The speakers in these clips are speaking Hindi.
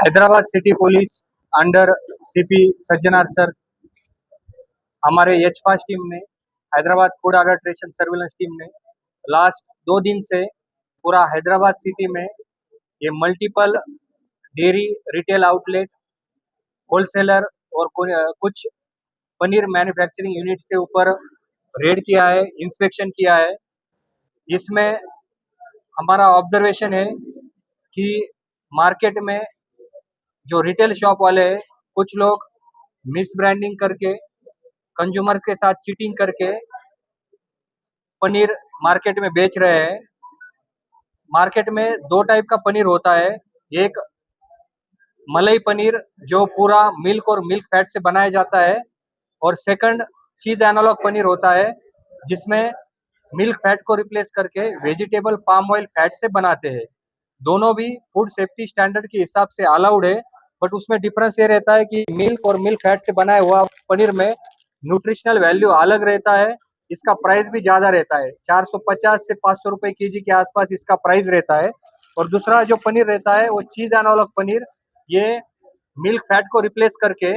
Hyderabad city police under CP Sajjanar sir, हमारे एच फास्ट टीम ने, Hyderabad food adulteration surveillance team ने लास्ट 2 दिन से पूरा हैदराबाद सिटी में ये multiple dairy retail outlet, wholesaler और कुछ पनीर मैन्युफैक्चरिंग यूनिट के ऊपर रेड किया है, इंस्पेक्शन किया है। इसमें हमारा ऑब्जर्वेशन है कि मार्केट में जो रिटेल शॉप वाले हैं, कुछ लोग मिस ब्रांडिंग करके, कंज्यूमर्स के साथ चीटिंग करके पनीर मार्केट में बेच रहे हैं। मार्केट में 2 टाइप का पनीर होता है। एक मलाई पनीर जो पूरा मिल्क और मिल्क फैट से बनाया जाता है, और सेकंड चीज एनालॉग पनीर होता है जिसमें मिल्क फैट को रिप्लेस करके वेजिटेबल पाम ऑयल फैट से बनाते हैं। दोनों भी फूड सेफ्टी स्टैंडर्ड के हिसाब से अलाउड है, बट उसमें डिफरेंस ये रहता है कि मिल्क और मिल्क फैट से बनाया हुआ पनीर में न्यूट्रिशनल वैल्यू अलग रहता है, इसका प्राइस भी ज्यादा रहता है, 450 से 500 रुपए केजी के आसपास इसका प्राइस रहता है। और दूसरा जो पनीर रहता है वो चीज एनालॉग पनीर, ये मिल्क फैट को रिप्लेस करके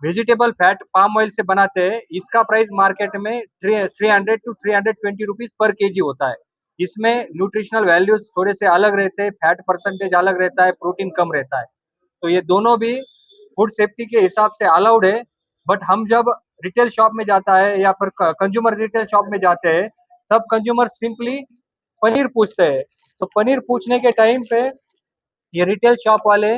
वेजिटेबल फैट पाम ऑयल से बनाते हैं। इसका प्राइस मार्केट में 300 टू 320 रुपीज पर केजी होता है। इसमें न्यूट्रिशनल वैल्यूज थोड़े से अलग रहते हैं, फैट परसेंटेज अलग रहता है, प्रोटीन कम रहता है। तो ये दोनों भी फूड सेफ्टी के हिसाब से अलाउड है। बट हम जब रिटेल शॉप में जाता है या फिर कंज्यूमर रिटेल शॉप में जाते हैं, तब कंज्यूमर सिंपली पनीर पूछते हैं। तो पनीर पूछने के टाइम पे ये रिटेल शॉप वाले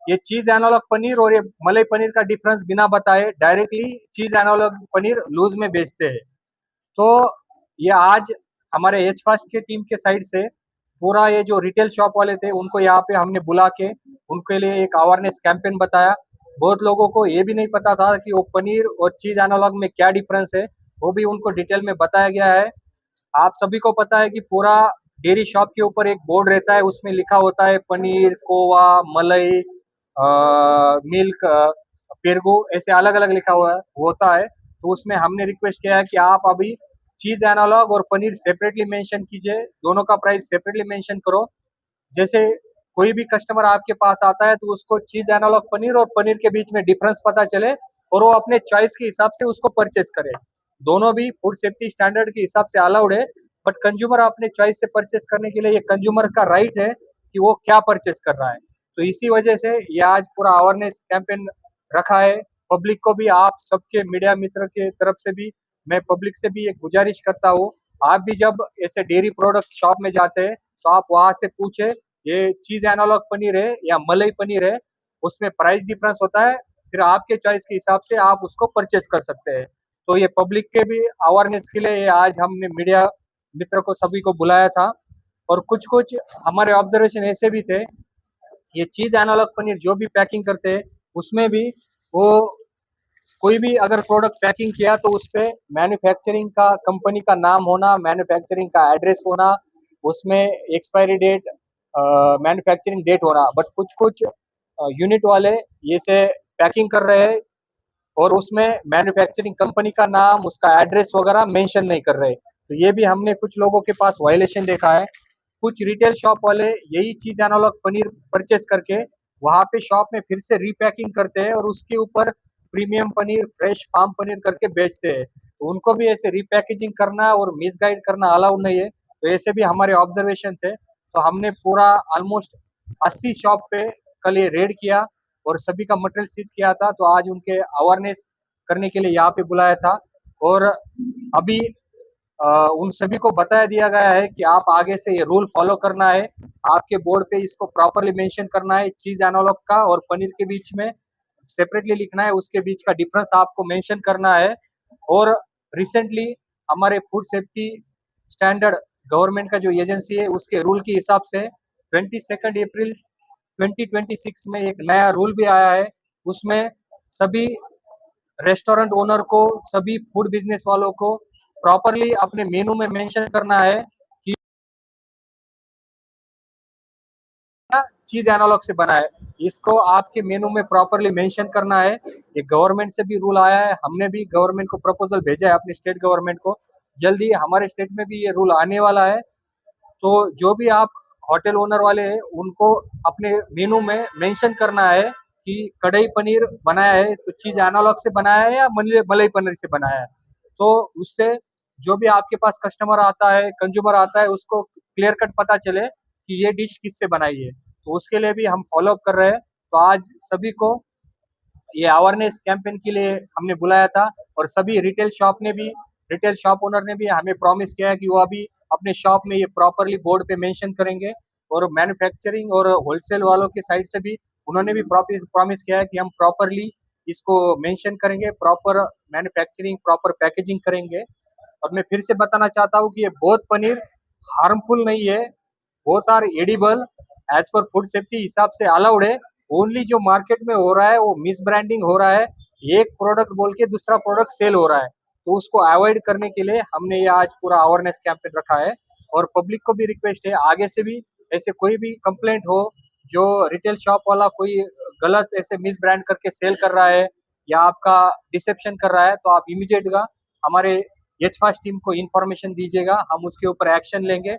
ये चीज एनालॉग पनीर और ये मलाई पनीर का डिफरेंस बिना बताए डायरेक्टली चीज एनालॉग पनीर लूज में बेचते हैं। तो ये आज हमारे एच फास्ट की टीम के साइड से पूरा ये जो रिटेल शॉप वाले थे उनको यहाँ पे हमने बुला के उनके लिए एक अवेयरनेस कैंपेन बताया। बहुत लोगों को ये भी नहीं पता था कि वो पनीर और चीज एनालॉग में क्या डिफरेंस है, वो भी उनको डिटेल में बताया गया है। आप सभी को पता है कि पूरा डेयरी शॉप के ऊपर एक बोर्ड रहता है, उसमें लिखा होता है पनीर, खोवा, मलाई, मिल्क, पेरगो, ऐसे अलग अलग लिखा हुआ होता है। तो उसमें हमने रिक्वेस्ट किया है कि आप अभी चीज एनालॉग और पनीर सेपरेटली मेंशन कीजिए, दोनों का प्राइस सेपरेटली मेंशन करो। जैसे कोई भी कस्टमर आपके पास आता है तो उसको चीज एनालॉग पनीर और पनीर के बीच में डिफरेंस पता चले और वो अपने चॉइस के हिसाब से उसको परचेज करे। दोनों भी फूड सेफ्टी स्टैंडर्ड के हिसाब से अलाउड है, बट कंज्यूमर अपने चॉइस से परचेज करने के लिए ये कंज्यूमर का राइट है कि वो क्या परचेज कर रहा है। तो इसी वजह से ये आज पूरा अवेयरनेस कैंपेन रखा है। पब्लिक को भी, आप सबके मीडिया मित्र के तरफ से भी, मैं पब्लिक से भी एक गुजारिश करता हूँ, आप भी जब ऐसे डेयरी प्रोडक्ट शॉप में जाते हैं तो आप वहां से पूछे ये चीज एनालॉग पनीर है या मलाई पनीर है, उसमें प्राइस डिफरेंस होता है, फिर आपके चॉइस के हिसाब से आप उसको परचेज कर सकते हैं। तो ये पब्लिक के भी अवेयरनेस के लिए ये आज हमने मीडिया मित्र को सभी को बुलाया था। और कुछ कुछ हमारे ऑब्जर्वेशन ऐसे भी थे, ये चीज एनालॉग पनीर जो भी पैकिंग करते हैं उसमें भी वो कोई भी अगर प्रोडक्ट पैकिंग किया तो उस पे मैन्युफैक्चरिंग का कंपनी का नाम होना, मैन्युफैक्चरिंग का एड्रेस होना, उसमें एक्सपायरी डेट, मैन्युफैक्चरिंग डेट होना। बट कुछ कुछ यूनिट वाले ये से पैकिंग कर रहे हैं और उसमें मैन्युफैक्चरिंग कंपनी का नाम, उसका एड्रेस वगैरह मेंशन नहीं कर रहे। तो ये भी हमने कुछ लोगों के पास वायलेशन देखा है। कुछ रिटेल शॉप वाले यही चीज एनालॉग पनीर परचेस करके वहां पे शॉप में फिर से रीपैकिंग करते हैं और उसके ऊपर premium paneer, fresh farm paneer करके बेचते हैं। तो उनको भी ऐसे रीपैकेजिंग करना और मिसगाइड करना अलाउड नहीं है। तो ऐसे भी हमारे ऑब्जर्वेशन थे। तो हमने पूरा ऑलमोस्ट 80 शॉप पे कल ये रेड किया और सभी का मटेरियल सीज किया था। तो आज उनके अवेयरनेस करने के लिए यहाँ पे बुलाया था। और अभी उन सभी को बताया दिया गया है कि आप आगे से ये रूल फॉलो करना है, आपके बोर्ड पे इसको प्रॉपरली मेंशन करना है, चीज एनालॉग का और पनीर के बीच में सेपरेटली लिखना है, उसके बीच का डिफरेंस आपको मेंशन करना है। और रिसेंटली हमारे फूड सेफ्टी स्टैंडर्ड गवर्नमेंट का जो एजेंसी है उसके रूल के हिसाब से 22 अप्रैल 2026 में एक नया रूल भी आया है। उसमें सभी रेस्टोरेंट ओनर को, सभी फूड बिजनेस वालों को प्रॉपरली अपने मेनू में मेंशन करना है कि चीज एनालॉग से बना है, इसको आपके मेनू में प्रॉपरली मेंशन करना है। ये गवर्नमेंट से भी रूल आया है, हमने भी गवर्नमेंट को प्रपोजल भेजा है अपने स्टेट गवर्नमेंट को, जल्दी हमारे स्टेट में भी ये रूल आने वाला है। तो जो भी आप होटल ओनर वाले हैं उनको अपने मेनू में मेंशन करना है कि कढ़ाई पनीर बनाया है तो चीज एनालॉग से बनाया है या मलाई पनीर से बनाया है। तो उससे जो भी आपके पास कस्टमर आता है, कंज्यूमर आता है, उसको क्लियर कट पता चले कि ये डिश किससे बनाई है। तो उसके लिए भी हम फॉलो अप कर रहे हैं। तो आज सभी को ये अवेयरनेस कैंपेन के लिए हमने बुलाया था और सभी रिटेल शॉप ओनर ने भी हमें प्रॉमिस किया है कि वो अभी अपने शॉप में ये प्रॉपरली बोर्ड पे मेंशन करेंगे और मैन्युफैक्चरिंग और होलसेल वालों के साइड से भी उन्होंने भी प्रॉमिस किया है कि हम प्रॉपरली इसको मेंशन करेंगे, प्रॉपर मैन्युफैक्चरिंग, प्रॉपर पैकेजिंग करेंगे। और मैं फिर से बताना चाहता हूँ कि ये बोथ पनीर हार्मफुल नहीं है, both are edible, as per food safety हिसाब से अलाउड है। ओनली जो मार्केट में हो रहा है वो मिस ब्रांडिंग हो रहा है, एक प्रोडक्ट बोल के दूसरा प्रोडक्ट सेल हो रहा है। तो उसको अवॉइड करने के लिए हमने ये आज पूरा अवेयरनेस कैंपेन रखा है और पब्लिक को भी रिक्वेस्ट है आगे से भी ऐसे कोई भी कंप्लेंट हो, जो रिटेल शॉप वाला कोई गलत ऐसे मिस ब्रांड करके सेल कर रहा है या आपका डिसेप्शन कर रहा है, तो आप इमीडिएट हमारे एच फास्ट टीम को इन्फॉर्मेशन दीजिएगा, हम उसके ऊपर एक्शन लेंगे।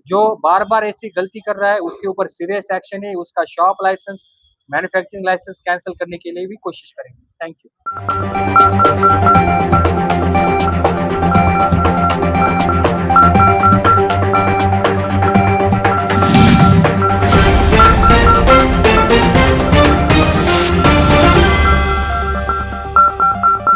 जो बार बार ऐसी गलती कर रहा है उसके ऊपर सीरियस एक्शन है, उसका shop license, manufacturing license cancel करने के लिए भी कोशिश करेंगे। Thank you.